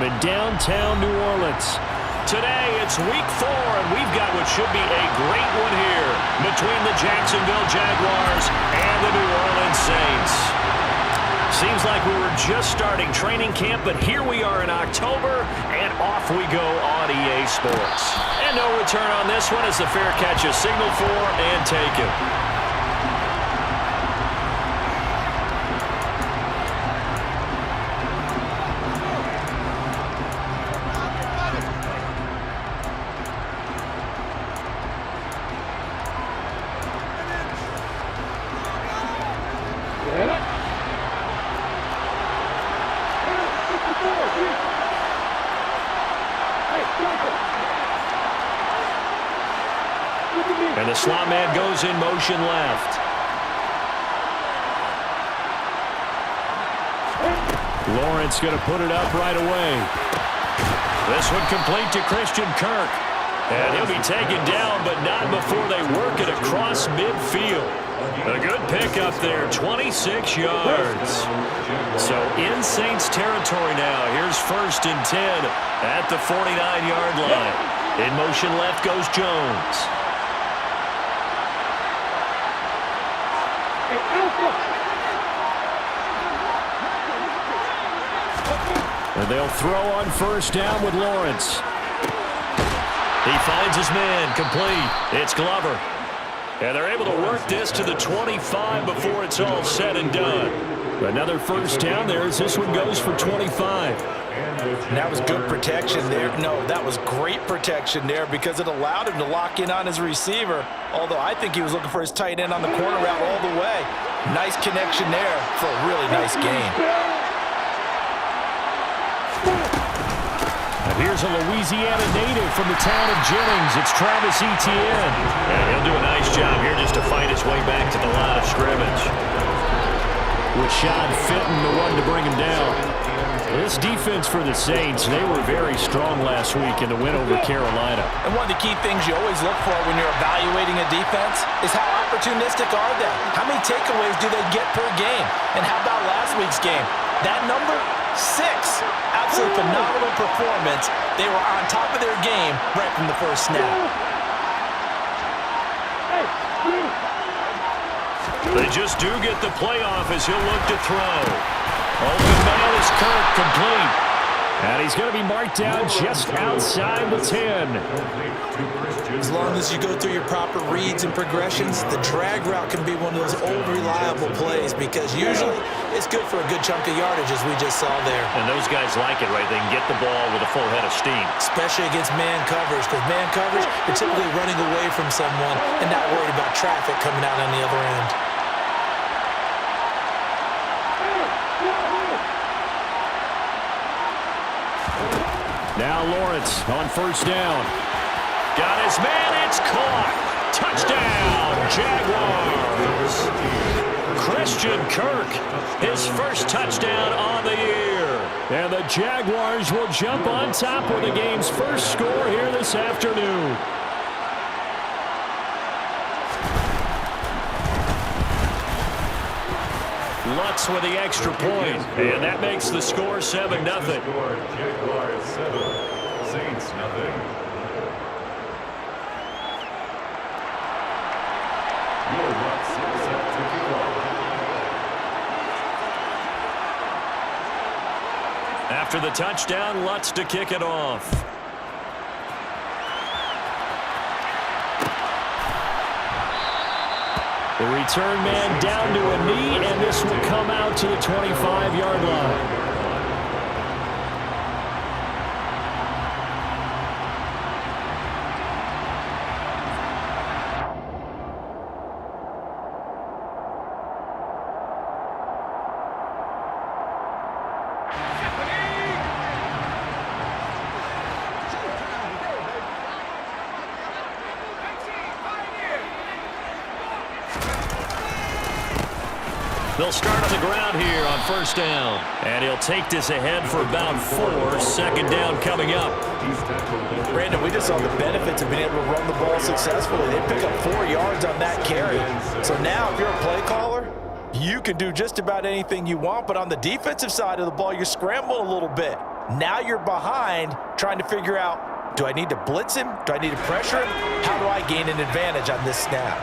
Stadium in downtown New Orleans. Today, it's week 4, and we've got what should be a great one here between the Jacksonville Jaguars and the New Orleans Saints. Seems like we were just starting training camp, but here we are in October, and off we go on EA Sports. And no return on this one as the fair catch is signaled for and taken. And the slot man goes in motion left. Lawrence going to put it up right away. This one complete to Christian Kirk. And he'll be taken down, but not before they work it across midfield. A good pickup there, 26 yards. So in Saints territory now. Here's 1st and 10 at the 49-yard line. In motion left goes Jones. And they'll throw on 1st down with Lawrence. He finds his man, complete. It's Glover. And they're able to work this to the 25 before it's all said and done. Another 1st down there as this one goes for 25. And that was good protection there. No, that was great protection there because it allowed him to lock in on his receiver. Although I think he was looking for his tight end on the corner route all the way. Nice connection there for a really nice gain. And here's a Louisiana native from the town of Jennings. It's Travis Etienne. And he'll do a nice job here just to find his way back to the line of scrimmage. Rashad Fitton, the one to bring him down. This defense for the Saints, they were very strong last week in the win over Carolina. And one of the key things you always look for when you're evaluating a defense is how opportunistic are they? How many takeaways do they get per game? And how about last week's game? That number, 6. Absolutely phenomenal performance. They were on top of their game right from the first snap. They just do get the playoff as he'll look to throw. Open man is Kirk, complete. And he's going to be marked down just outside the 10. As long as you go through your proper reads and progressions, the drag route can be one of those old reliable plays because usually it's good for a good chunk of yardage as we just saw there. And those guys like it, right? They can get the ball with a full head of steam. Especially against man coverage because man coverage, you're typically running away from someone and not worried about traffic coming out on the other end. Now Lawrence on 1st down. Got his man, it's caught. Touchdown, Jaguars. Christian Kirk, his 1st touchdown on the year. And the Jaguars will jump on top with the game's 1st score here this afternoon. Lutz with the extra point, and that makes the score 7-0. Jaguars 7, Saints 0. Your Lutz is set to kick off. After the touchdown, Lutz to kick it off. The return man down to a knee, and this will come out to the 25-yard line. They'll start on the ground here on 1st down. And he'll take this ahead for about 4. 2nd down coming up. Brandon, we just saw the benefits of being able to run the ball successfully. They pick up 4 yards on that carry. So now if you're a play caller, you can do just about anything you want. But on the defensive side of the ball, you're scrambling a little bit. Now you're behind, trying to figure out, do I need to blitz him? Do I need to pressure him? How do I gain an advantage on this snap?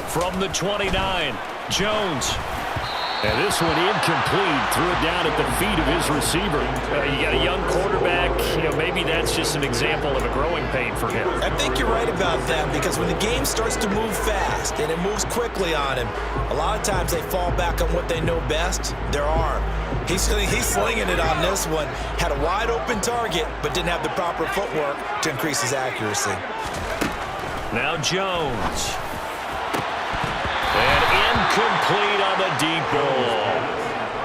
From the 29, Jones. And this one incomplete. Threw it down at the feet of his receiver. You got a young quarterback. Maybe that's just an example of a growing pain for him. I think you're right about that, because when the game starts to move fast and it moves quickly on him, a lot of times they fall back on what they know best, their arm. He's slinging it on this one. Had a wide open target, but didn't have the proper footwork to increase his accuracy. Now Jones. And incomplete on the deep ball.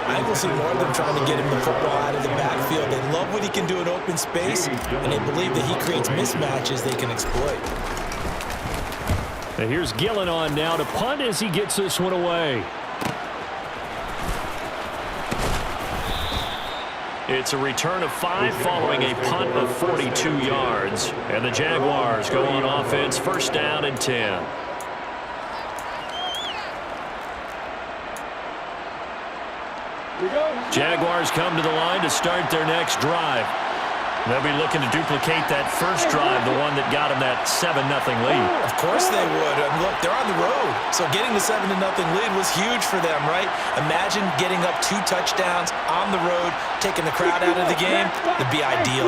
I think we'll see more of them trying to get him the football out of the backfield. They love what he can do in open space, and they believe that he creates mismatches they can exploit. And here's Gillen on now to punt as he gets this one away. It's a return of 5 following a punt of 42 yards. And the Jaguars go on offense, first down and 10. Jaguars come to the line to start their next drive. They'll be looking to duplicate that first drive, the one that got them that 7-0 lead. Of course they would. Look, they're on the road, so getting the 7-0 lead was huge for them, right? Imagine getting up 2 touchdowns on the road, taking the crowd out of the game. It'd be ideal.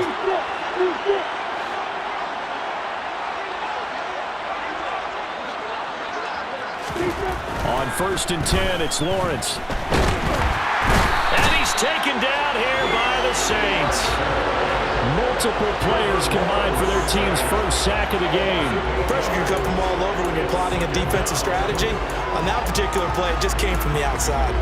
On first and 10, it's Lawrence. And he's taken down here by the Saints. Multiple players combined for their team's first sack of the game. Pressure can come from all over when you're plotting a defensive strategy. On that particular play, it just came from the outside.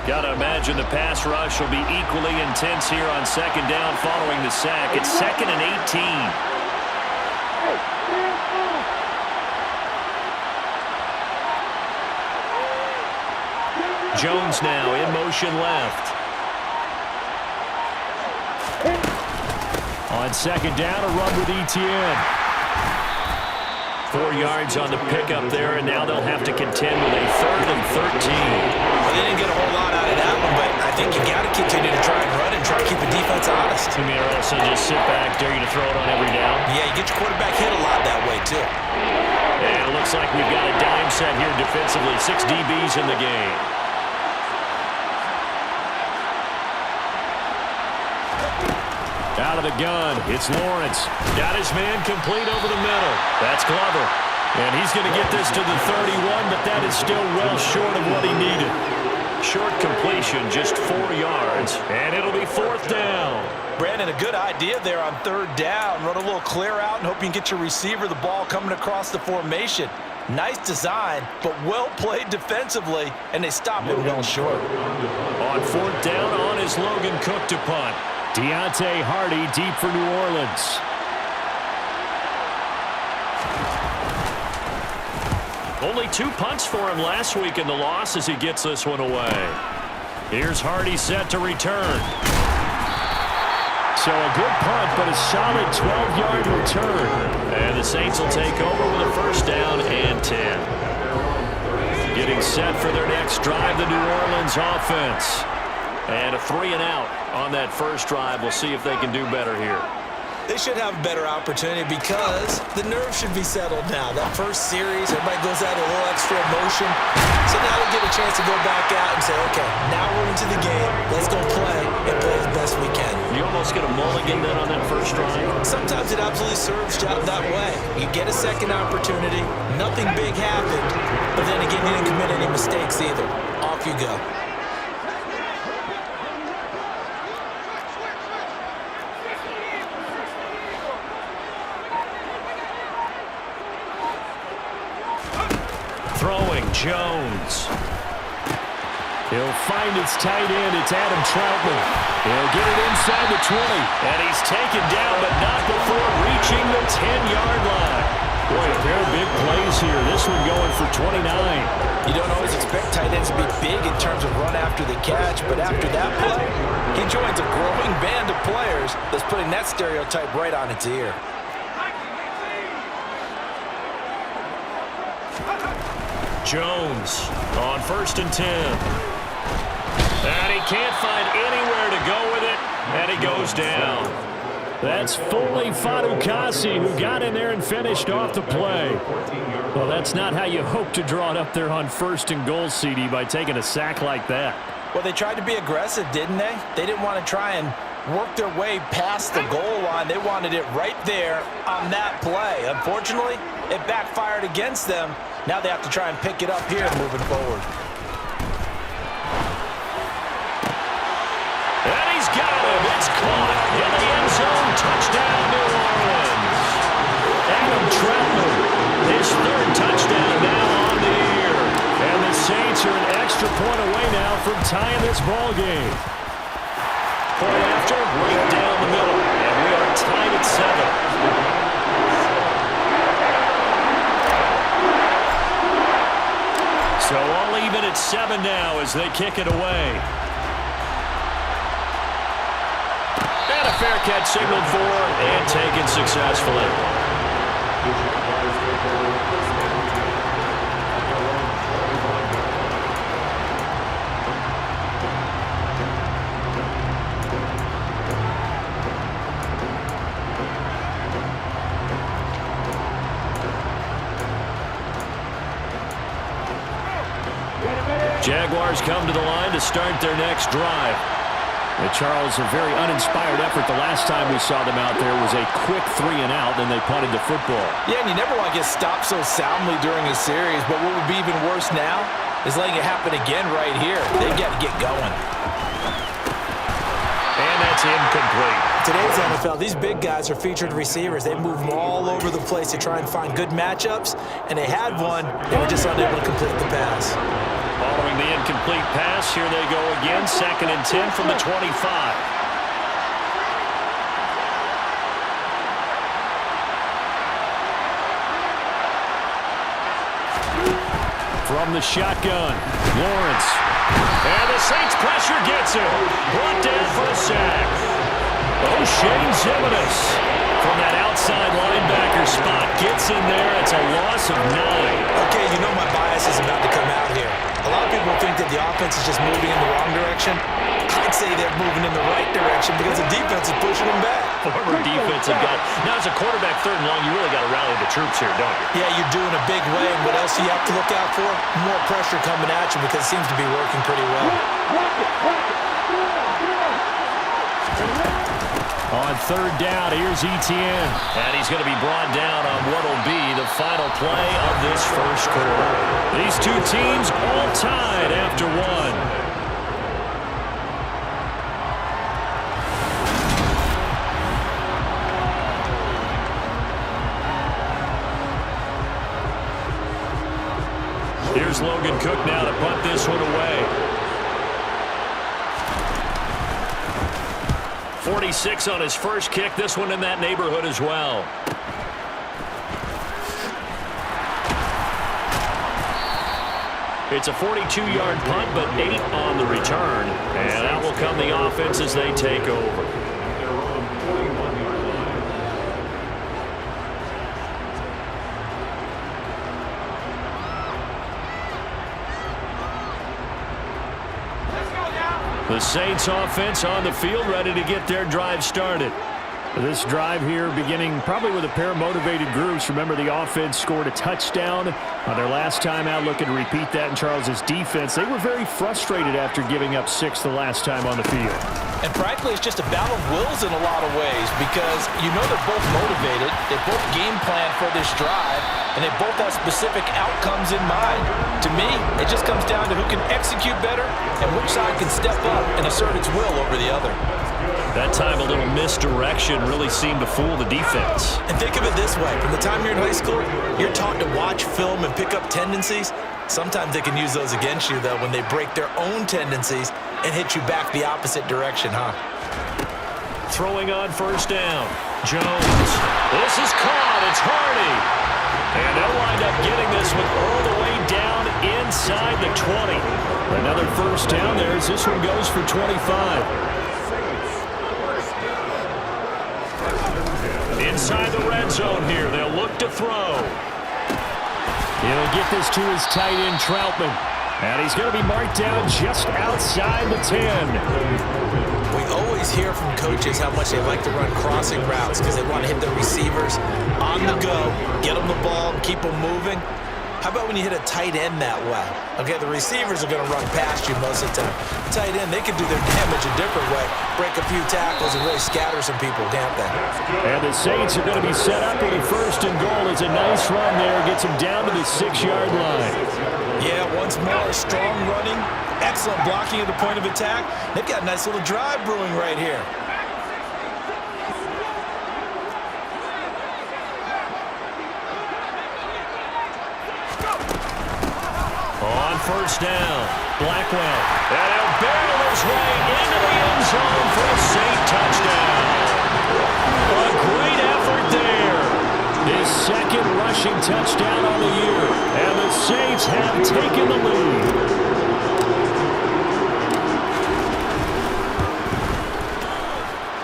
Gotta imagine the pass rush will be equally intense here on second down following the sack. It's 2nd and 18. Jones now in motion left. On second down, a run with Etienne. 4 yards on the pickup there, and now they'll have to contend with a 3rd and 13. Well, they didn't get a whole lot out of that one, but I think you got to continue to try and run and try to keep the defense honest. You mean, or else they'll just sit back, dare you to throw it on every down? Yeah, you get your quarterback hit a lot that way, too. And it looks like we've got a dime set here defensively. 6 DBs in the game. Out of the gun, it's Lawrence. Got his man complete over the middle. That's Glover. And he's going to get this to the 31, but that is still well short of what he needed. Short completion, just 4 yards, and it'll be 4th down. Brandon, a good idea there on 3rd down. Run a little clear out and hope you can get your receiver the ball coming across the formation. Nice design, but well played defensively, and they stopped it well short. On 4th down, on is Logan Cook to punt. Deontay Hardy deep for New Orleans. Only 2 punts for him last week in the loss as he gets this one away. Here's Hardy set to return. So a good punt, but a solid 12-yard return. And the Saints will take over with a first down and 10. Getting set for their next drive, the New Orleans offense. And a 3-and-out on that first drive. We'll see if they can do better here. They should have a better opportunity because the nerves should be settled now. That first series, everybody goes out a little extra emotion. So now they get a chance to go back out and say, okay, now we're into the game. Let's go play and play as best we can. You almost get a mulligan then on that first drive? Sometimes it absolutely serves that way. You get a second opportunity. Nothing big happened. But then again, you didn't commit any mistakes either. Off you go. Throwing, Jones. He'll find his tight end. It's Adam Troutman. He'll get it inside the 20. And he's taken down, but not before reaching the 10-yard line. Boy, a pair of big plays here. This one going for 29. You don't always expect tight ends to be big in terms of run after the catch, but after that play, he joins a growing band of players that's putting that stereotype right on its ear. Jones on 1st and 10. And he can't find anywhere to go with it, and he goes down. That's Foley Fadukasi who got in there and finished off the play. Well, that's not how you hope to draw it up there on 1st and goal, CD, by taking a sack like that. Well, they tried to be aggressive, didn't they? They didn't want to try and work their way past the goal line. They wanted it right there on that play. Unfortunately, it backfired against them. Now they have to try and pick it up here moving forward. And he's got him. It's caught in the end zone. Touchdown, New Orleans. Adam Troutman, his 3rd touchdown now on the year. And the Saints are an extra point away now from tying this ball game. Point after, right down the middle. And we are tied at 7. So all even at 7 now as they kick it away. And a fair catch signaled for and taken successfully. Jaguars come to the line to start their next drive. Charles, a very uninspired effort the last time we saw them out there was a quick 3-and-out, then they punted the football. Yeah, and you never want to get stopped so soundly during a series, but what would be even worse now is letting it happen again right here. They've got to get going. And that's incomplete. Today's NFL, these big guys are featured receivers. They move them all over the place to try and find good matchups, and they had one. They were just unable to complete the pass. Following the incomplete pass, here they go again. 2nd and 10 from the 25. From the shotgun, Lawrence. And the Saints pressure gets him. Brought down for a sack. O'Shane Zimenez from that outside linebacker spot gets in there. It's a loss of 9. Okay, you know my bias is about to come out here. A lot of people think that the offense is just moving in the wrong direction. I'd say they're moving in the right direction because the defense is pushing them back. Former defensive guy. Now, as a quarterback, 3rd and long, you really got to rally the troops here, don't you? Yeah, you're doing a big way, and what else do you have to look out for? More pressure coming at you because it seems to be working pretty well. On 3rd down, here's Etienne. And he's going to be brought down on what will be the final play of this first quarter. These two teams all tied after 1. Here's Logan Cook now to punt this one away. 46 on his first kick. This one in that neighborhood as well. It's a 42-yard punt, but 8 on the return. And out will come the offense as they take over. The Saints offense on the field, ready to get their drive started. This drive here beginning probably with a pair of motivated groups. Remember, the offense scored a touchdown on their last time out. Looking to repeat that in Charles's defense. They were very frustrated after giving up 6 the last time on the field. And frankly, it's just a battle of wills in a lot of ways because you know they're both motivated. They both game plan for this drive, and they both have specific outcomes in mind. To me, it just comes down to who can execute better and which side can step up and assert its will over the other. That time, a little misdirection really seemed to fool the defense. And think of it this way. From the time you're in high school, you're taught to watch film and pick up tendencies. Sometimes they can use those against you, though, when they break their own tendencies and hit you back the opposite direction, huh? Throwing on first down. Jones. This is caught. It's Hardy. And they'll wind up getting this one all the way down inside the 20. Another first down there as this one goes for 25. Inside the red zone here. They'll look to throw. He'll get this to his tight end, Troutman. And he's going to be marked down just outside the 10. We always hear from coaches how much they like to run crossing routes because they want to hit their receivers on the go, get them the ball, and keep them moving. How about when you hit a tight end that way? Okay, the receivers are going to run past you most of the time. Tight end, they can do their damage a different way, break a few tackles and really scatter some people, can't they? And the Saints are going to be set up with a 1st and goal. It's a nice run there. Gets him down to the 6-yard line. Yeah, once more, strong running, excellent blocking at the point of attack. They've got a nice little drive brewing right here. On 1st down, Blackwell. And he'll barrel his way into the end zone for a Saint touchdown. A great effort there. His 2nd rushing touchdown on the year. And the Saints have taken the lead.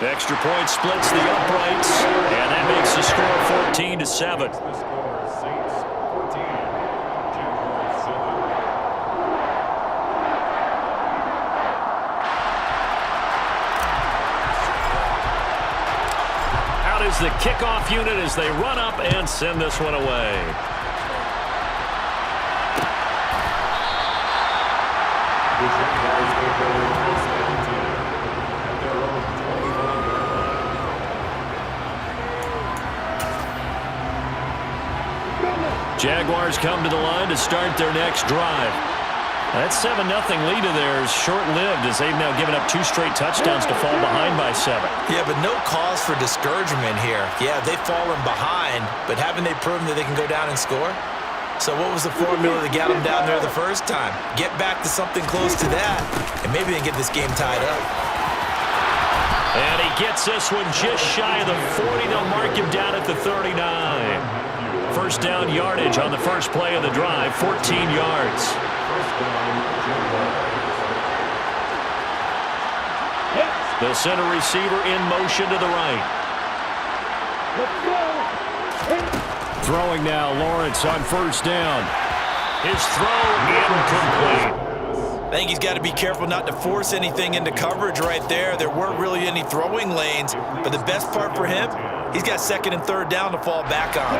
Extra point splits the uprights. And that makes the score 14-7. The score, Saints 14, Jaguars 7. Out is the kickoff unit as they run up and send this one away. The Jaguars will go first and 10 at their own 21-yard line. Jaguars come to the line to start their next drive. That 7-0 lead of theirs short-lived as they've now given up 2 straight touchdowns to fall behind by 7. Yeah, but no cause for discouragement here. Yeah, they've fallen behind, but haven't they proven that they can go down and score? So what was the formula that got them down there the first time? Get back to something close to that, and maybe they can get this game tied up. And he gets this one just shy of the 40. They'll mark him down at the 39. 1st down yardage on the first play of the drive, 14 yards. First down, Jaguars. The center receiver in motion to the right. Throwing now, Lawrence on 1st down. His throw incomplete. I think he's got to be careful not to force anything into coverage right there. There weren't really any throwing lanes, but the best part for him, he's got 2nd and 3rd down to fall back on.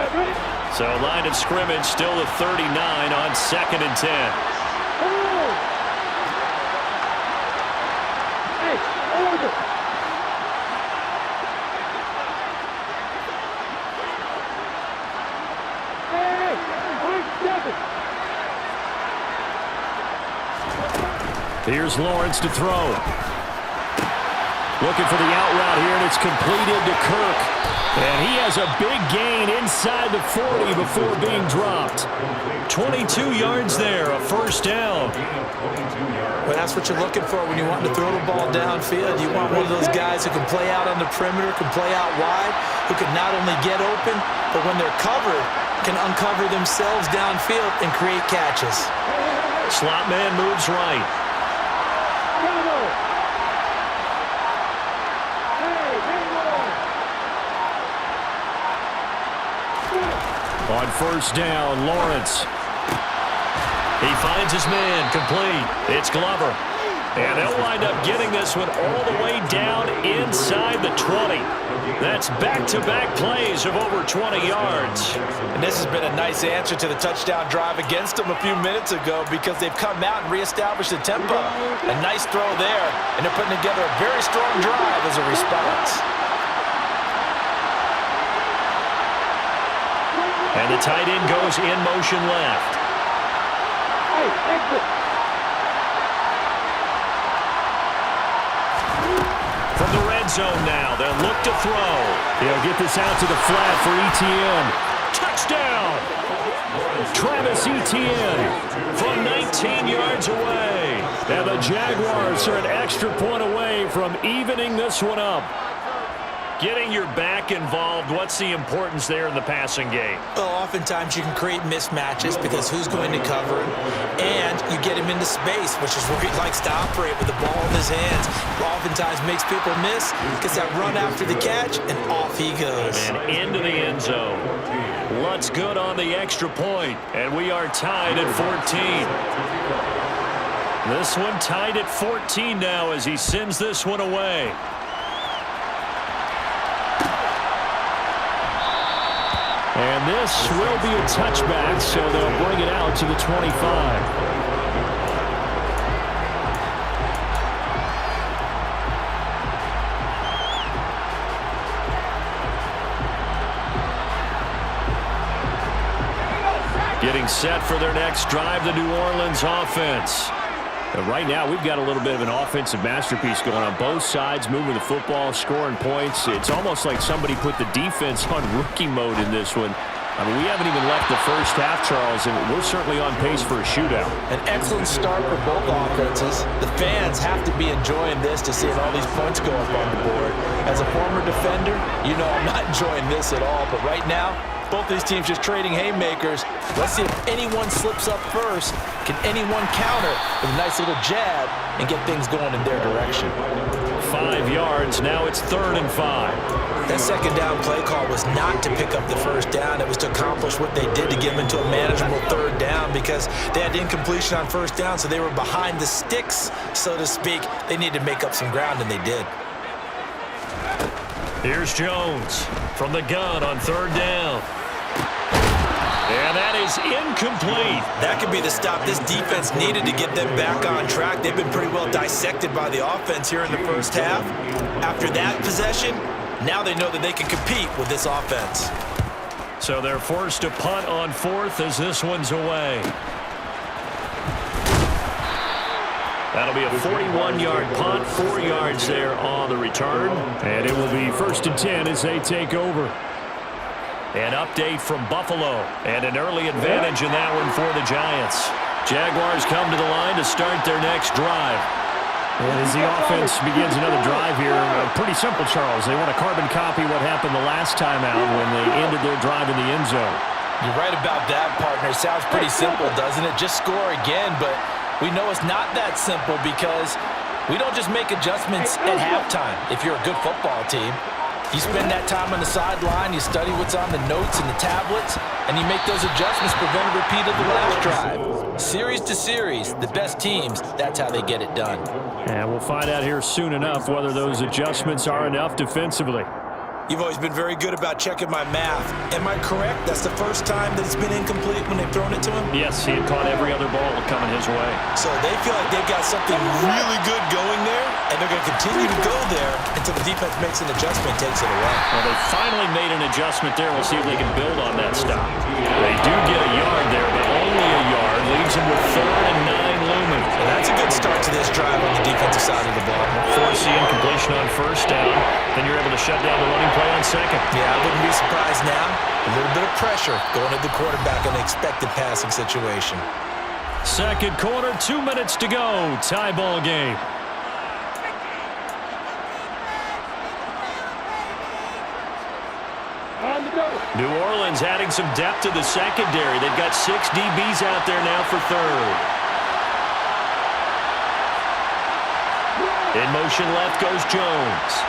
So line of scrimmage still the 39 on 2nd and 10. Here's Lawrence to throw. Looking for the out route here, and it's completed to Kirk. And he has a big gain inside the 40 before being dropped. 22 yards there, a 1st down. Well, that's what you're looking for when you want to throw the ball downfield. You want one of those guys who can play out on the perimeter, can play out wide, who can not only get open, but when they're covered, can uncover themselves downfield and create catches. Slot man moves right. On 1st down, Lawrence. He finds his man, complete. It's Glover. And they'll wind up getting this one all the way down inside the 20. That's back-to-back plays of over 20 yards. And this has been a nice answer to the touchdown drive against them a few minutes ago because they've come out and reestablished the tempo. A nice throw there, and they're putting together a very strong drive as a response. And the tight end goes in motion left. From the red zone now, they'll look to throw. He'll get this out to the flat for Etienne. Touchdown! Travis Etienne from 19 yards away. And the Jaguars are an extra point away from evening this one up. Getting your back involved, what's the importance there in the passing game? Well, oftentimes you can create mismatches because who's going to cover him, and you get him into space, which is where he likes to operate with the ball in his hands. Oftentimes makes people miss, gets that run after the catch, and off he goes. And into the end zone. Lutz good on the extra point, and we are tied at 14. This one tied at 14 now as he sends this one away. And this will be a touchback, so they'll bring it out to the 25. Getting set for their next drive, the New Orleans offense. Right now, we've got a little bit of an offensive masterpiece going on both sides, moving the football, scoring points. It's almost like somebody put the defense on rookie mode in this one. I mean, we haven't even left the first half, Charles, and we're certainly on pace for a shootout. An excellent start for both offenses. The fans have to be enjoying this to seeing all these points go up on the board. As a former defender, you know I'm not enjoying this at all, but right now, both these teams just trading haymakers. Let's see if anyone slips up first. Can anyone counter with a nice little jab and get things going in their direction? 5 yards. Now it's 3rd and 5. That second down play call was not to pick up the first down. It was to accomplish what they did to get them into a manageable 3rd down because they had incompletion on first down, so they were behind the sticks, so to speak. They needed to make up some ground, and they did. Here's Jones from the gun on 3rd down. And that is incomplete. That could be the stop this defense needed to get them back on track. They've been pretty well dissected by the offense here in the first half. After that possession, now they know that they can compete with this offense. So they're forced to punt on 4th as this one's away. That'll be a 41-yard punt, 4 yards there on the return. And it will be 1st and 10 as they take over. An update from Buffalo, and an early advantage in that one for the Giants. Jaguars come to the line to start their next drive. And as the offense begins another drive here, pretty simple, Charles. They want to carbon copy what happened the last time out when they ended their drive in the end zone. You're right about that, partner. Sounds pretty simple, doesn't it? Just score again, but we know it's not that simple because we don't just make adjustments at halftime if you're a good football team. You spend that time on the sideline, you study what's on the notes and the tablets, and you make those adjustments, prevent a repeat of the last drive. Series to series, the best teams, that's how they get it done. And we'll find out here soon enough whether those adjustments are enough defensively. You've always been very good about checking my math. Am I correct? That's the first time that it's been incomplete when they've thrown it to him? Yes, he had caught every other ball coming his way. So they feel like they've got something really good going there, and they're going to continue to go there until the defense makes an adjustment and takes it away. Well, they finally made an adjustment there. We'll see if they can build on that stop. They do get a yard there, but only a yard. Leaves them with 3rd and 9 looming. And that's a good start to this drive on the defensive side of the ball. Force the incompletion on 1st down. Then you're able to shut down the running play on 2nd. Yeah, I wouldn't be surprised now. A little bit of pressure going at the quarterback in an expected passing situation. 2nd quarter, 2 minutes to go. Tie ball game. New Orleans adding some depth to the secondary. They've got 6 DBs out there now for 3rd. In motion left goes Jones.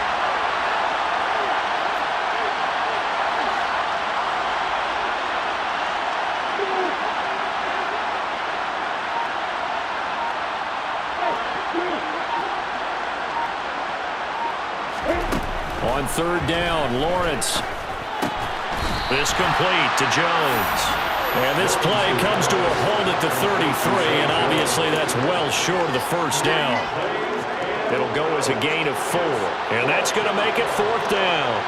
On 3rd down, Lawrence. This complete to Jones. And this play comes to a hold at the 33, and obviously that's well short of the first down. It'll go as a gain of 4, and that's going to make it 4th down.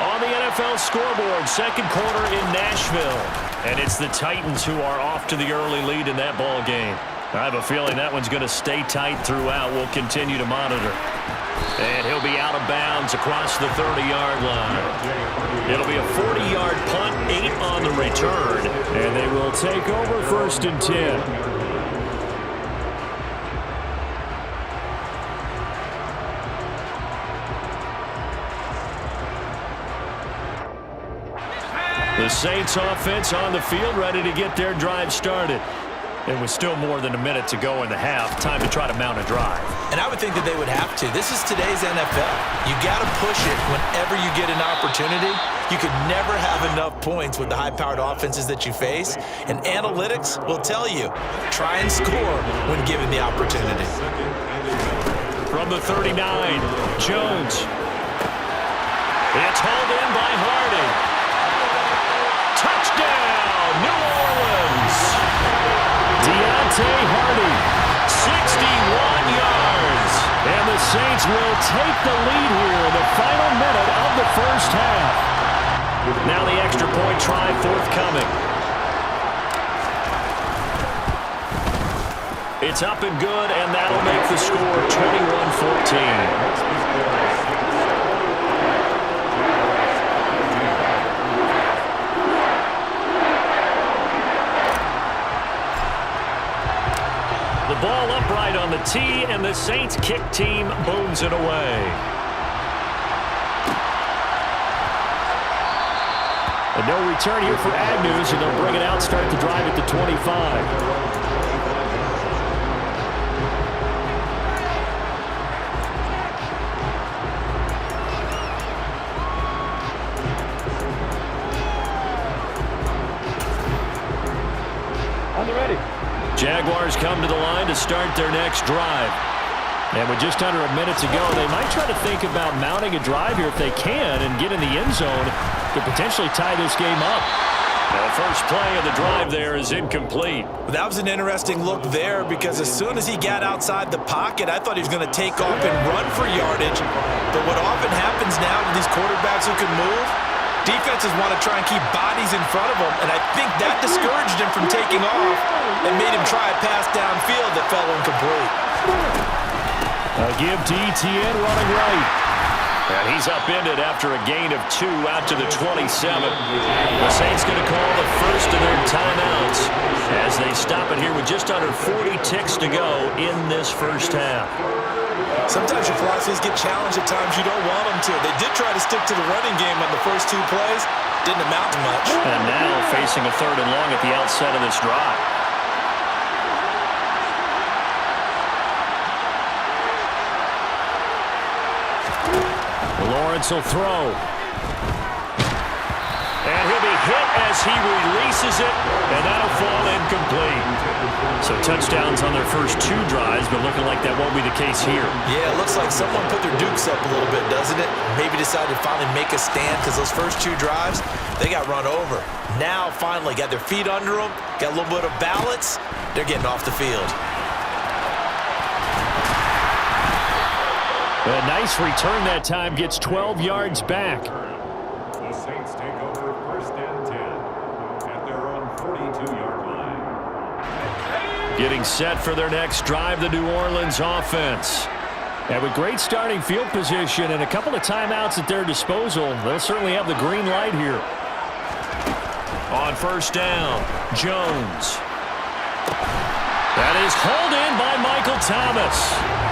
On the NFL scoreboard, 2nd quarter in Nashville. And it's the Titans who are off to the early lead in that ball game. I have a feeling that one's going to stay tight throughout. We'll continue to monitor. And he'll be out of bounds across the 30-yard line. It'll be a 40-yard punt, 8 on the return. And they will take over 1st and 10. The Saints offense on the field, ready to get their drive started. It was still more than a minute to go in the half. Time to try to mount a drive. And I would think that they would have to. This is today's NFL. You got to push it whenever you get an opportunity. You could never have enough points with the high-powered offenses that you face. And analytics will tell you, try and score when given the opportunity. From the 39, Jones. It's hauled in by Hardy. Touchdown, New Orleans. Deontay Hardy, 61 yards. And the Saints will take the lead here in the final minute of the first half. Now the extra point try forthcoming. It's up and good, and that'll make the score 21-14. The ball upright on the tee, and the Saints kick team booms it away. And no return here for Agnew, so they'll bring it out, start the drive at the 25. Jaguars come to the line to start their next drive. And with just under a minute to go, they might try to think about mounting a drive here if they can and get in the end zone to potentially tie this game up. The first play of the drive there is incomplete. That was an interesting look there because as soon as he got outside the pocket, I thought he was going to take off and run for yardage. But what often happens now to these quarterbacks who can move, defenses want to try and keep bodies in front of them, and I think that discouraged him from taking off and made him try a pass downfield that fell incomplete. A give to Etienne running right. And he's upended after a gain of 2 out to the 27. The Saints going to call the first of their timeouts as they stop it here with just under 40 ticks to go in this first half. Sometimes your philosophies get challenged at times you don't want them to. They did try to stick to the running game on the first 2 plays. Didn't amount to much. And now facing a 3rd and long at the outset of this drive. Lawrence will throw. And he'll be hit as he releases it, and that'll fall incomplete. So touchdowns on their first 2 drives, but looking like that won't be the case here. Yeah, it looks like someone put their dukes up a little bit, doesn't it? Maybe decided to finally make a stand because those first 2 drives, they got run over. Now, finally, got their feet under them, got a little bit of balance. They're getting off the field. A nice return that time, gets 12 yards back. The Saints take over 1st and 10 at their own 42-yard line. Getting set for their next drive, the New Orleans offense. And with great starting field position and a couple of timeouts at their disposal, they'll certainly have the green light here. On 1st down, Jones. That is hauled in by Michael Thomas.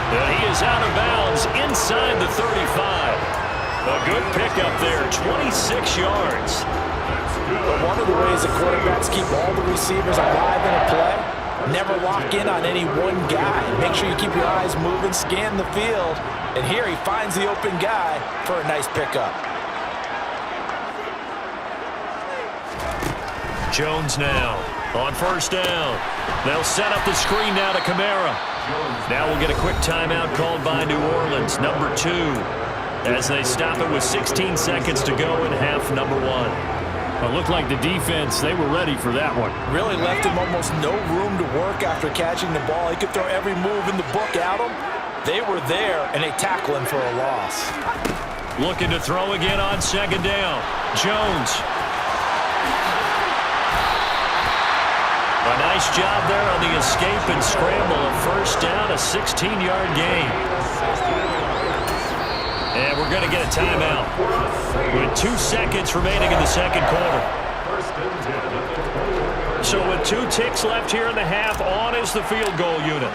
And he is out of bounds inside the 35. A good pickup there, 26 yards. But one of the ways that quarterbacks keep all the receivers alive in a play, never lock in on any one guy. Make sure you keep your eyes moving, scan the field. And here he finds the open guy for a nice pickup. Jones now on 1st down. They'll set up the screen now to Kamara. Now we'll get a quick timeout called by New Orleans, number 2, as they stop it with 16 seconds to go in half number 1. It looked like the defense, they were ready for that one. Really left him almost no room to work after catching the ball. He could throw every move in the book at him. They were there, and they tackle him for a loss. Looking to throw again on 2nd down. Jones. A nice job there on the escape and scramble. A 1st down, a 16-yard gain. And we're going to get a timeout with 2 seconds remaining in the 2nd quarter. So with 2 ticks left here in the half, on is the field goal unit.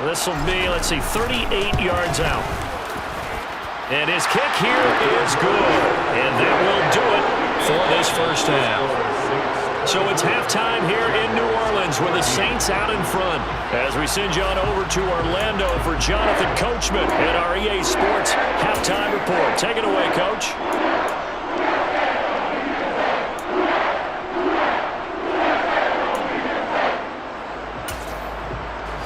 This will be, 38 yards out. And his kick here is good. And that will do it for this first half. So it's halftime here in New Orleans with the Saints out in front. As we send you on over to Orlando for Jonathan Coachman at our EA Sports Halftime Report. Take it away, Coach.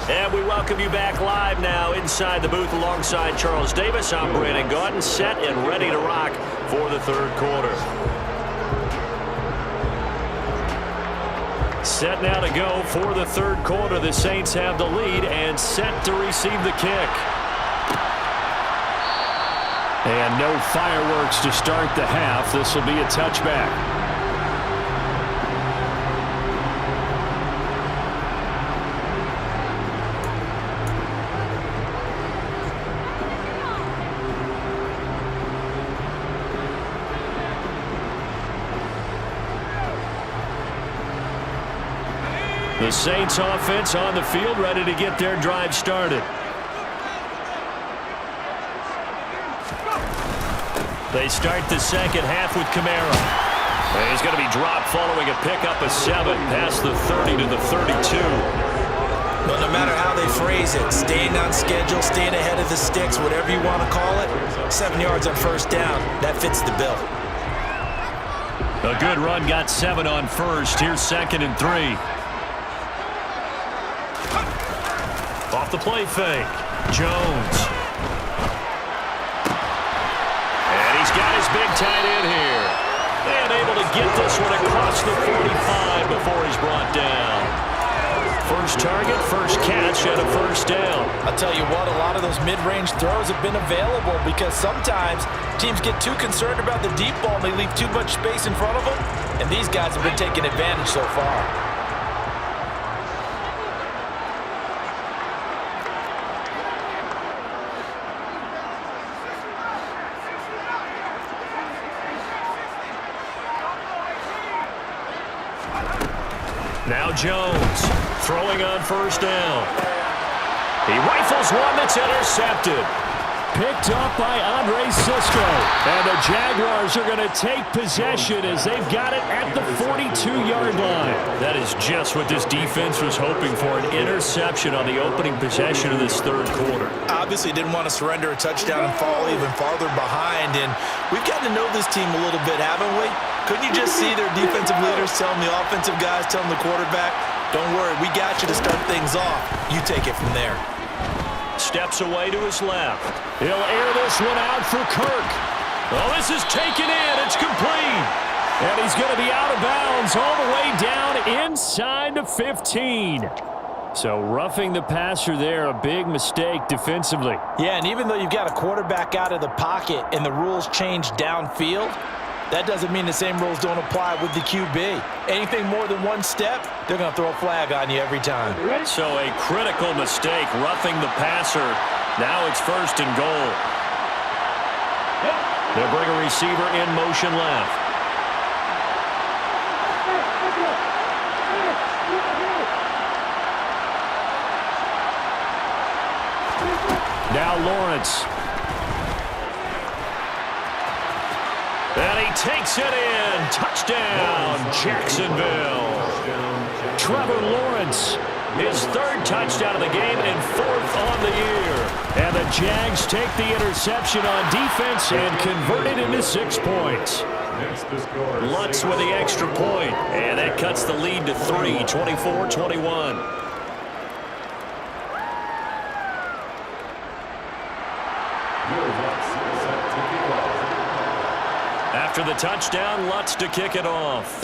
And we welcome you back live now inside the booth alongside Charles Davis. I'm Brandon Gaudin, set and ready to rock for the third quarter. Set now to go for the third quarter. The Saints have the lead and set to receive the kick. And no fireworks to start the half. This will be a touchback. The Saints offense on the field, ready to get their drive started. They start the second half with Kamara. And he's going to be dropped following a pickup of 7 past the 30 to the 32. Well, no matter how they phrase it, staying on schedule, staying ahead of the sticks, whatever you want to call it, 7 yards on first down, that fits the bill. A good run, got 7 on first. Here's 2nd and 3. Off the play fake, Jones. And he's got his big tight end here. And able to get this one across the 45 before he's brought down. First target, first catch, and a first down. I'll tell you what, a lot of those mid-range throws have been available because sometimes teams get too concerned about the deep ball and they leave too much space in front of them. And these guys have been taking advantage so far. Now Jones throwing on first down. He rifles one that's intercepted. Picked up by Andre Cisco. And the Jaguars are going to take possession as they've got it at the 42-yard line. That is just what this defense was hoping for, an interception on the opening possession of this third quarter. Obviously didn't want to surrender a touchdown and fall even farther behind. And we've gotten to know this team a little bit, haven't we? Couldn't you just see their defensive leaders telling the offensive guys, telling the quarterback, don't worry, we got you to start things off. You take it from there. Steps away to his left. He'll air this one out for Kirk. Oh, this is taken in. It's complete. And he's going to be out of bounds all the way down inside the 15. So roughing the passer there, a big mistake defensively. Yeah, and even though you've got a quarterback out of the pocket and the rules change downfield, that doesn't mean the same rules don't apply with the QB. Anything more than one step, they're going to throw a flag on you every time. So a critical mistake, roughing the passer. Now it's 1st and goal. They'll bring a receiver in motion left. Now Lawrence. And he takes it in. Touchdown, Jacksonville. Trevor Lawrence, his 3rd touchdown of the game and 4th on the year. And the Jags take the interception on defense and convert it into 6 points. Lutz with the extra point, and that cuts the lead to 3, 24-21. After the touchdown, Lutz to kick it off.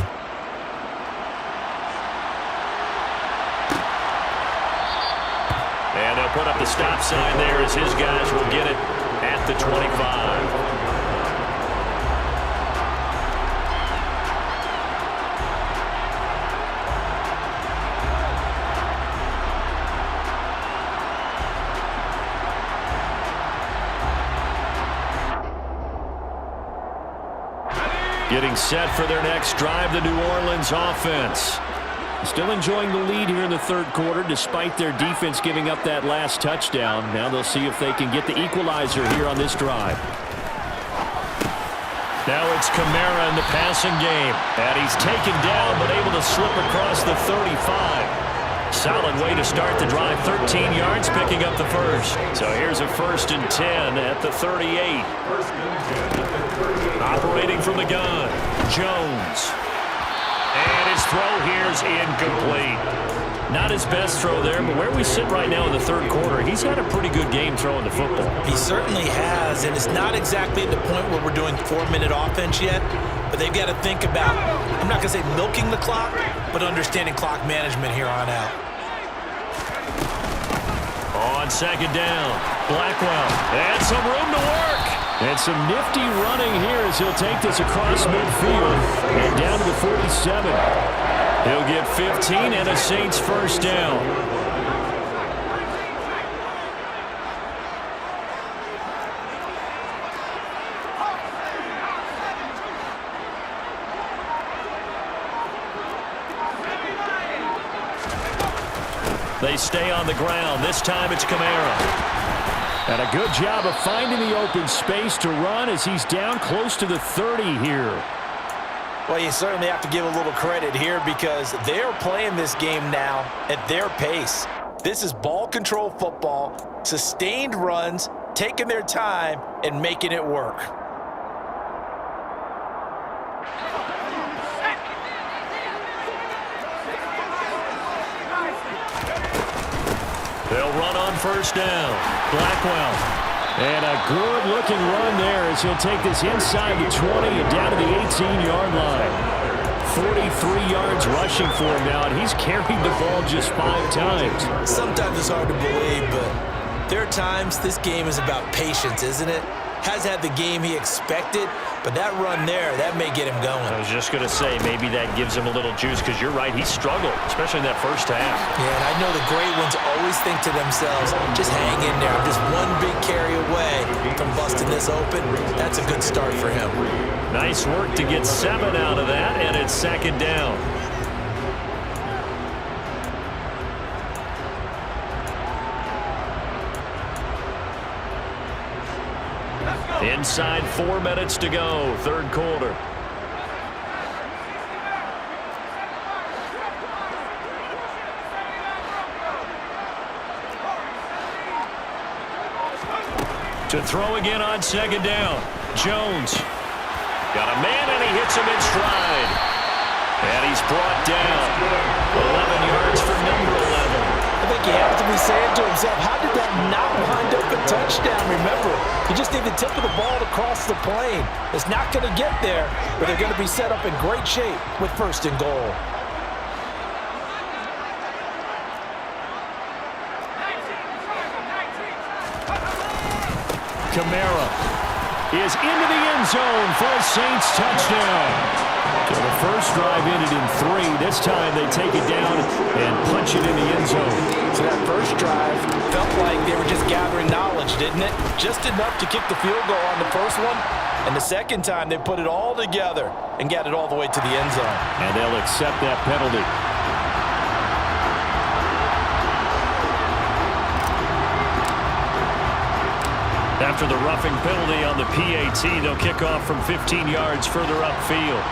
And they'll put up the stop sign there as his guys will get it at the 25. Getting set for their next drive, the New Orleans offense. Still enjoying the lead here in the third quarter despite their defense giving up that last touchdown. Now they'll see if they can get the equalizer here on this drive. Now it's Kamara in the passing game. And he's taken down, but able to slip across the 35. Solid way to start the drive. 13 yards, picking up the first. So here's a 1st and 10 at the 38. Operating from the gun, Jones. And his throw here's incomplete. Not his best throw there, but where we sit right now in the third quarter, he's had a pretty good game throwing the football. He certainly has, and it's not exactly at the point where we're doing 4-minute offense yet, but they've got to think about, I'm not going to say milking the clock, but understanding clock management here on out. On 2nd down, Blackwell, and some room to work. And some nifty running here as he'll take this across midfield and down to the 47. He'll get 15 and a Saints 1st down. They stay on the ground. This time it's Kamara. And a good job of finding the open space to run as he's down close to the 30 here. Well, you certainly have to give a little credit here because they're playing this game now at their pace. This is ball control football, sustained runs, taking their time, and making it work. They'll run on 1st down. Blackwell. And a good-looking run there as he'll take this inside the 20 and down to the 18-yard line. 43 yards rushing for him now, and he's carried the ball just 5 times. Sometimes it's hard to believe, but there are times this game is about patience, isn't it? Has had the game he expected, but that run there, that may get him going. I was just going to say, maybe that gives him a little juice because you're right, he struggled, especially in that first half. Yeah, and I know the great ones always think to themselves, just hang in there. I'm just one big carry away from busting this open. That's a good start for him. Nice work to get 7 out of that, and it's 2nd down. Inside 4 minutes to go, third quarter. To throw again on 2nd down. Jones. Got a man and he hits him in stride. And he's brought down. 11 yards for number 11. I think he has to be saying to himself, how did that not wind up a touchdown? Remember, you just need the tip of the ball to cross the plane. It's not going to get there, but they're going to be set up in great shape with 1st and goal. Kamara is into the end zone for a Saints touchdown. So the first drive ended in 3. This time they take it down and punch it in the end zone. So that first drive felt like they were just gathering knowledge, didn't it? Just enough to kick the field goal on the first one. And the second time they put it all together and got it all the way to the end zone. And they'll accept that penalty. After the roughing penalty on the PAT, they'll kick off from 15 yards further upfield.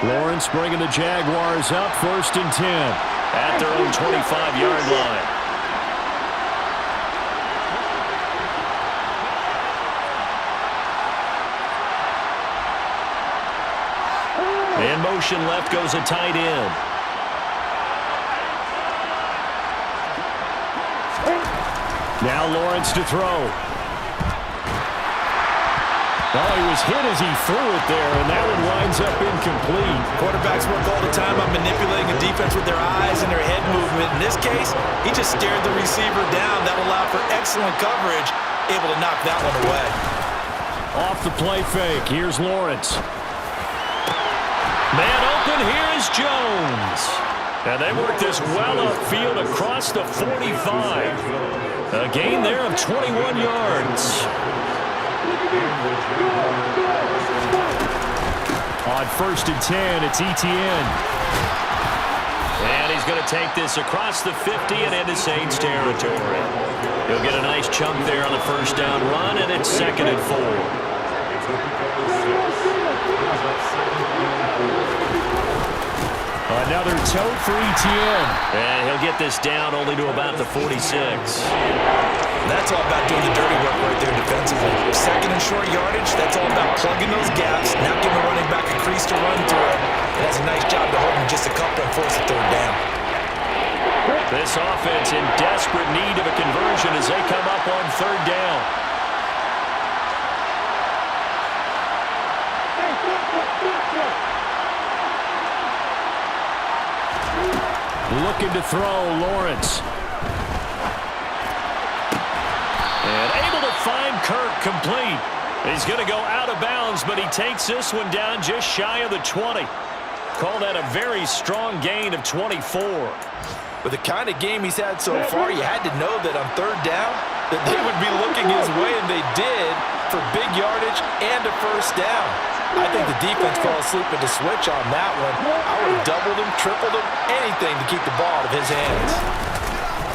Lawrence bringing the Jaguars up 1st and 10 at their own 25-yard line. In motion left goes a tight end. Now Lawrence to throw. Oh, he was hit as he threw it there, and that one winds up incomplete. Quarterbacks work all the time on manipulating a defense with their eyes and their head movement. In this case, he just stared the receiver down. That allowed for excellent coverage, able to knock that one away. Off the play fake, here's Lawrence. Man open, here is Jones. And they work this well upfield across the 45. A gain there of 21 yards. On 1st and 10, it's Etienne. And he's going to take this across the 50 and into Saints territory. He'll get a nice chunk there on the first down run, and it's 2nd and 4. Another tote for Etienne. And he'll get this down only to about the 46. That's all about doing the dirty work right there defensively. 2nd and short yardage, that's all about plugging those gaps, not giving the running back a crease to run through. It does a nice job to hold him just a couple and force a 3rd down. This offense in desperate need of a conversion as they come up on 3rd down. Looking to throw, Lawrence. And able to find Kirk complete. He's going to go out of bounds, but he takes this one down just shy of the 20. Call that a very strong gain of 24. With the kind of game he's had so far, you had to know that on 3rd down that they would be looking his way, and they did, for big yardage and a 1st down. I think the defense fell asleep at the switch on that one. I would have doubled him, tripled him, anything to keep the ball out of his hands.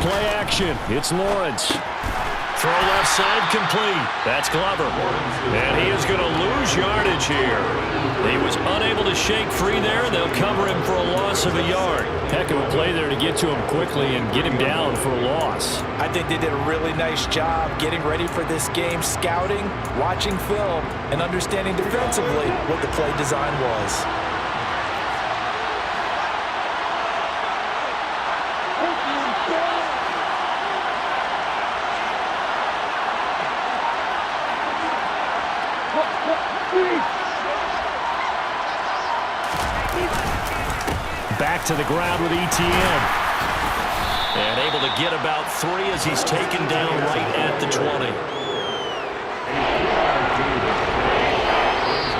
Play action. It's Lawrence. Throw left side complete. That's Glover. And he is going to lose yardage here. He was unable to shake free there, and they'll cover him for a loss of a yard. Heck of a play there to get to him quickly and get him down for a loss. I think they did a really nice job getting ready for this game, scouting, watching film, and understanding defensively what the play design was. Back to the ground with Etienne. And able to get about 3 as he's taken down right at the 20.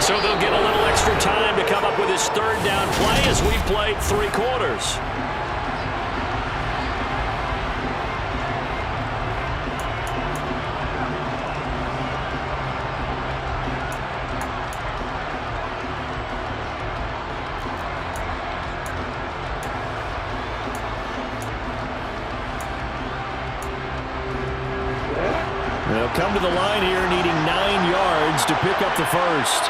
So they'll get a little extra time to come up with his 3rd down play as we've played 3 quarters. They'll come to the line here needing 9 yards to pick up the 1st.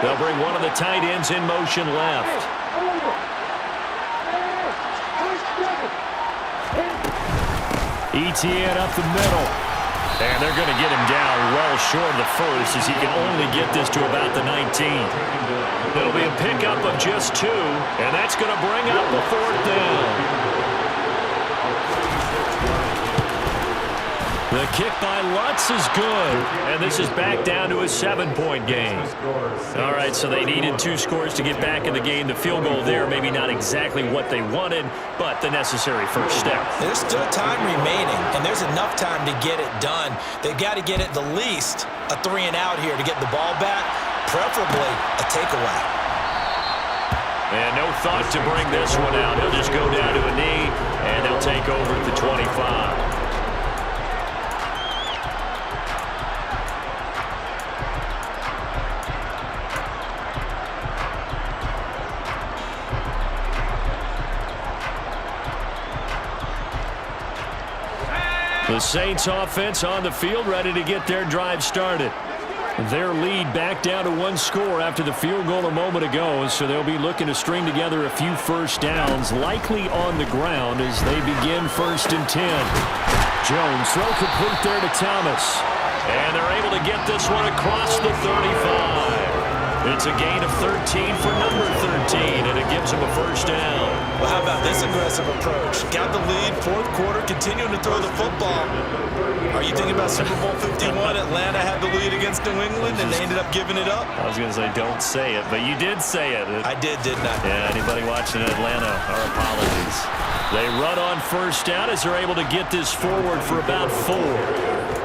They'll bring one of the tight ends in motion left. Etienne up the middle. And they're going to get him down well short of the 1st as he can only get this to about the 19. It'll be a pickup of just 2, and that's going to bring up the 4th down. The kick by Lutz is good, and this is back down to a 7-point game. All right, so they needed 2 scores to get back in the game. The field goal there, maybe not exactly what they wanted, but the necessary first step. There's still time remaining, and there's enough time to get it done. They've got to get at the least a 3-and-out here to get the ball back, preferably a takeaway. And no thought to bring this one out. He'll just go down to a knee, and they'll take over at the 25. The Saints offense on the field ready to get their drive started. Their lead back down to 1 score after the field goal a moment ago, so they'll be looking to string together a few 1st downs, likely on the ground as they begin 1st and 10. Jones throw complete there to Thomas. And they're able to get this one across the 35. It's a gain of 13 for number 13, and it gives them a 1st down. Well, how about this aggressive approach? Got the lead, 4th quarter, continuing to throw the football. Are you thinking about Super Bowl 51? Atlanta had the lead against New England, and they ended up giving it up? I was going to say don't say it, but you did say it. I did, didn't I? Yeah, anybody watching Atlanta, our apologies. They run on first down as they're able to get this forward for about 4.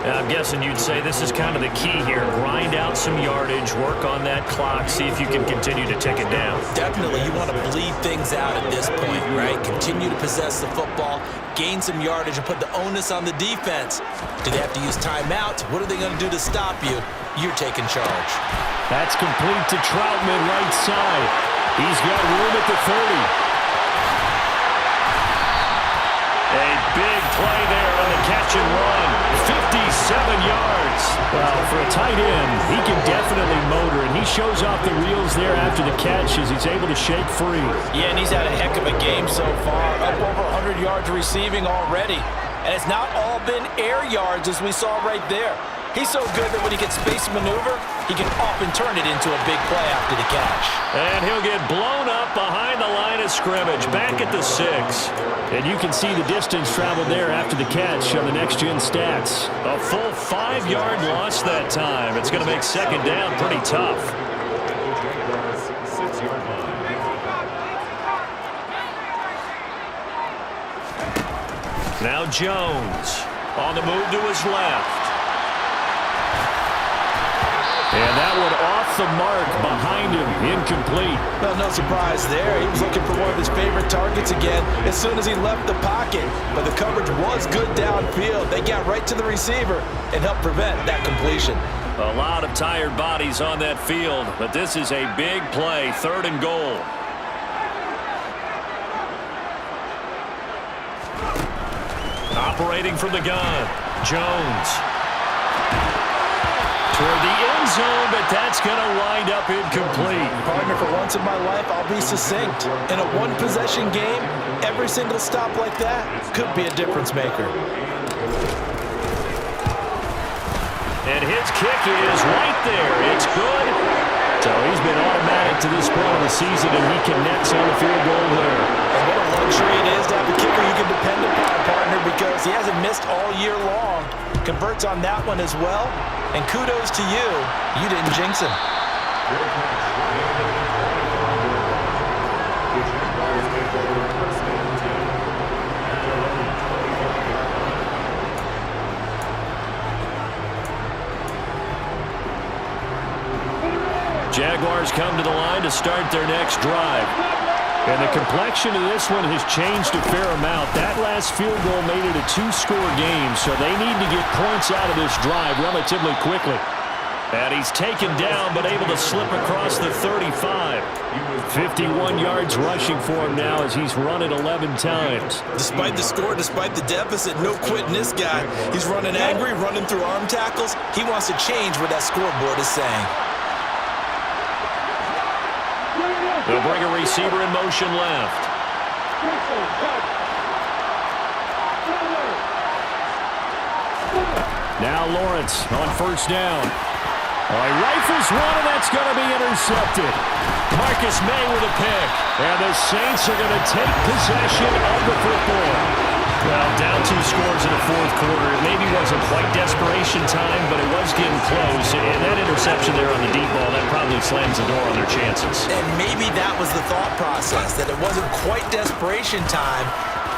And I'm guessing you'd say this is kind of the key here. Grind out some yardage, work on that clock, see if you can continue to tick it down. Definitely. You want to bleed things out at this point, right? Continue to possess the football, gain some yardage, and put the onus on the defense. Do they have to use timeouts? What are they going to do to stop you? You're taking charge. That's complete to Troutman, right side. He's got room at the 30. A big play there on the catch and run. 57 yards. Well, for a tight end, he can definitely motor, and he shows off the reels there after the catch as he's able to shake free. Yeah, and he's had a heck of a game so far. Up over 100 yards receiving already. And it's not all been air yards as we saw right there. He's so good that when he gets space maneuver, he can often turn it into a big play after the catch. And he'll get blown up behind the line of scrimmage, back at the 6. And you can see the distance traveled there after the catch on the next-gen stats. A full 5-yard loss that time. It's going to make second down pretty tough. Now Jones on the move to his left. And that one off the mark behind him, incomplete. Well, no surprise there. He was looking for one of his favorite targets again as soon as he left the pocket. But the coverage was good downfield. They got right to the receiver and helped prevent that completion. A lot of tired bodies on that field, but this is a big play, 3rd and goal. Operating from the gun, Jones. Toward the end zone, but that's going to wind up incomplete. Partner, for once in my life, I'll be succinct. In a one-possession game, every single stop like that could be a difference maker. And his kick is right there. It's good. So he's been automatic to this point of the season, and he connects on the field goal there. And what a luxury it is to have a kicker you can depend upon, partner, because he hasn't missed all year long. Converts on that one as well. And kudos to you. You didn't jinx him. Jaguars come to the line to start their next drive. And the complexion of this one has changed a fair amount. That last field goal made it a 2-score game, so they need to get points out of this drive relatively quickly. And he's taken down, but able to slip across the 35. 51 yards rushing for him now as he's run it 11 times. Despite the score, despite the deficit, no quitting this guy. He's running angry, running through arm tackles. He wants to change what that scoreboard is saying. They'll bring a receiver in motion left. Now Lawrence on first down. He rifles one, and that's going to be intercepted. Marcus May with a pick. And the Saints are going to take possession of the football. Well, down 2 scores in the 4th quarter. It maybe wasn't quite desperation time, but it was getting close. And that interception there on the deep ball, that probably slams the door on their chances. And maybe that was the thought process, that it wasn't quite desperation time.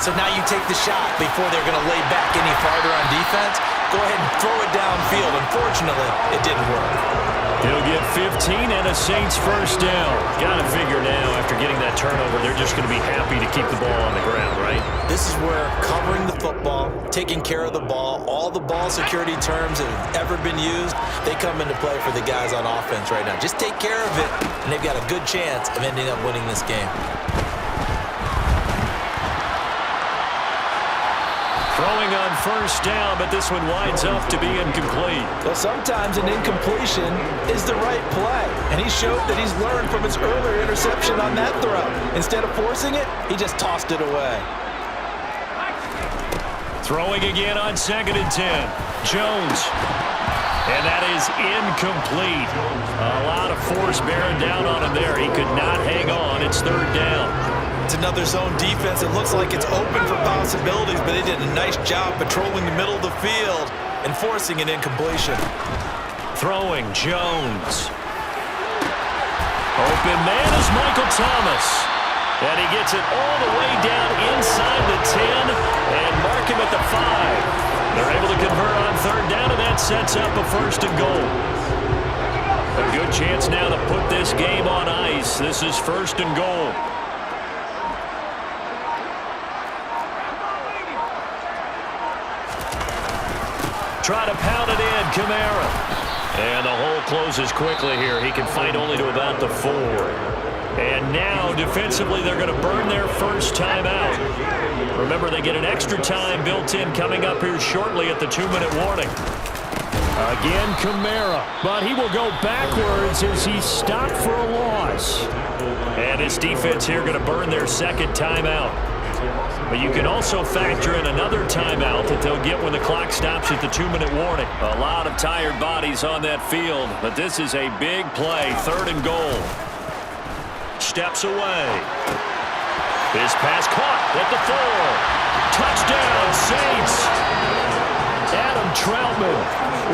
So now you take the shot before they're going to lay back any farther on defense. Go ahead and throw it downfield. Unfortunately, it didn't work. He'll get 15 and a Saints first down. Got to figure now, after getting that turnover, they're just going to be happy to keep the ball on the ground, right? This is where covering the football, taking care of the ball, all the ball security terms that have ever been used, they come into play for the guys on offense right now. Just take care of it, and they've got a good chance of ending up winning this game. Throwing on first down, but this one winds up to be incomplete. Well, sometimes an incompletion is the right play, and he showed that he's learned from his earlier interception on that throw. Instead of forcing it, he just tossed it away. Throwing again on 2nd and 10. Jones. And that is incomplete. A lot of force bearing down on him there. He could not hang on. It's 3rd down. It's another zone defense. It looks like it's open for possibilities, but they did a nice job patrolling the middle of the field. and forcing an incompletion. Throwing Jones. Open man is Michael Thomas. And he gets it all the way down inside the 10 and mark him at the 5. They're able to convert on third down, and that sets up a 1st and goal. A good chance now to put this game on ice. This is 1st and goal. Try to pound it in, Kamara. And the hole closes quickly here. He can fight only to about the 4. And now, defensively, they're going to burn their first timeout. Remember, they get an extra time built in coming up here shortly at the 2-minute warning. Again, Kamara, but he will go backwards as he's stopped for a loss. And his defense here going to burn their second timeout. But you can also factor in another timeout that they'll get when the clock stops at the 2-minute warning. A lot of tired bodies on that field, but this is a big play, 3rd and goal. Steps away. His pass caught at the 4. Touchdown, Saints. Adam Troutman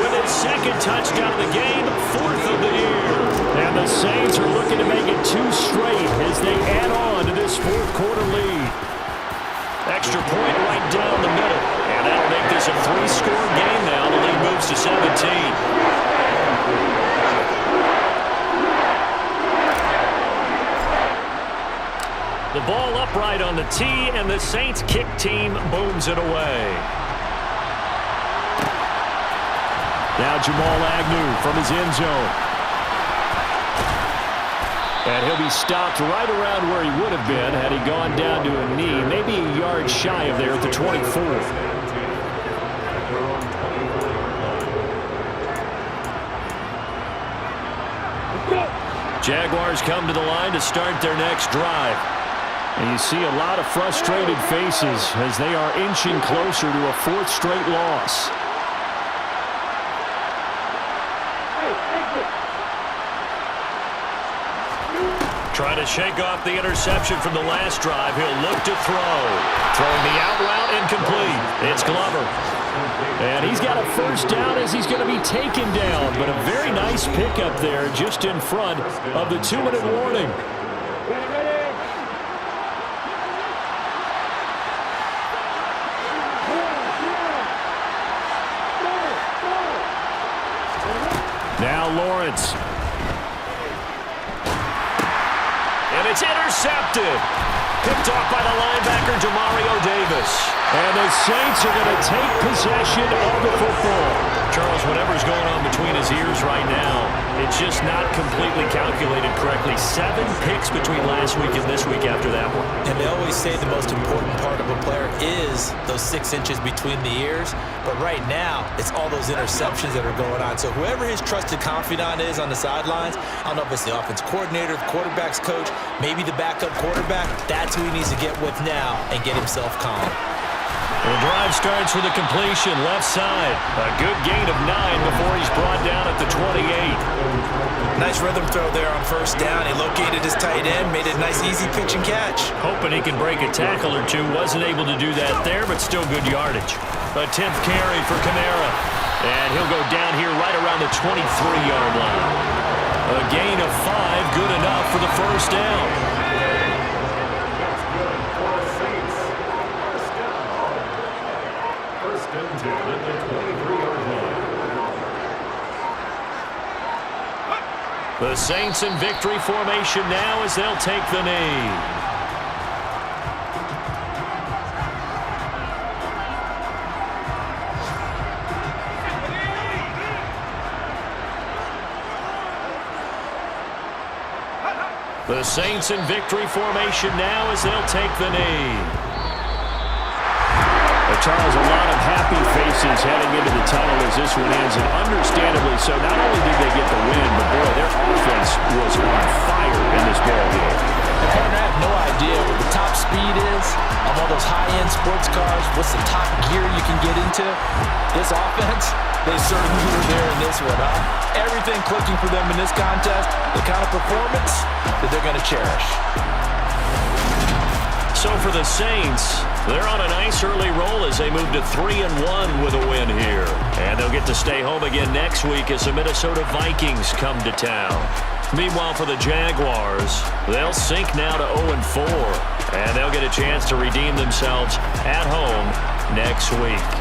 with his 2nd touchdown of the game, 4th of the year. And the Saints are looking to make it 2 straight as they add on to this 4th quarter lead. Extra point right down the middle. And that'll make this a 3-score game now. The lead moves to 17. The ball upright on the tee, and the Saints kick team booms it away. Now Jamal Agnew from his end zone. And he'll be stopped right around where he would have been had he gone down to a knee, maybe a yard shy of there at the 24. Jaguars come to the line to start their next drive. And you see a lot of frustrated faces as they are inching closer to a 4th straight loss. Trying to shake off the interception from the last drive. He'll look to throw. Throwing the out route, incomplete. It's Glover. And he's got a 1st down as he's going to be taken down. But a very nice pickup there just in front of the 2-minute warning. Now Lawrence. And it's intercepted. Picked off by the linebacker, Demario Davis. And the Saints are going to take possession of the football. Charles, whatever's going on between his ears right now, it's just not completely calculated correctly. 7 picks between last week and this week after that one. And they always say the most important part of a player is those 6 inches between the ears. But right now, it's all those interceptions that are going on. So whoever his trusted confidant is on the sidelines, I don't know if it's the offense coordinator, the quarterback's coach, maybe the backup quarterback, that's who he needs to get with now and get himself calm. The drive starts with a completion left side. A good gain of 9 before he's brought down at the 28. Nice rhythm throw there on 1st down. He located his tight end, made it a nice easy pitch and catch. Hoping he can break a tackle or two. Wasn't able to do that there, but still good yardage. A 10th carry for Kamara. And he'll go down here right around the 23-yard line. A gain of 5, good enough for the 1st down. The Saints in victory formation now as they'll take the knee. The Saints in victory formation now as they'll take the knee. Charles, a lot of happy faces heading into the tunnel as this one ends, and understandably so. Not only did they get the win, but boy, their offense was on fire in this ball game. And partner, I have no idea what the top speed is on all those high-end sports cars. What's the top gear you can get into? This offense, they certainly were there in this one, huh? Everything clicking for them in this contest, the kind of performance that they're going to cherish. So for the Saints, they're on a nice early roll as they move to 3-1 with a win here. And they'll get to stay home again next week as the Minnesota Vikings come to town. Meanwhile, for the Jaguars, they'll sink now to 0-4. And they'll get a chance to redeem themselves at home next week.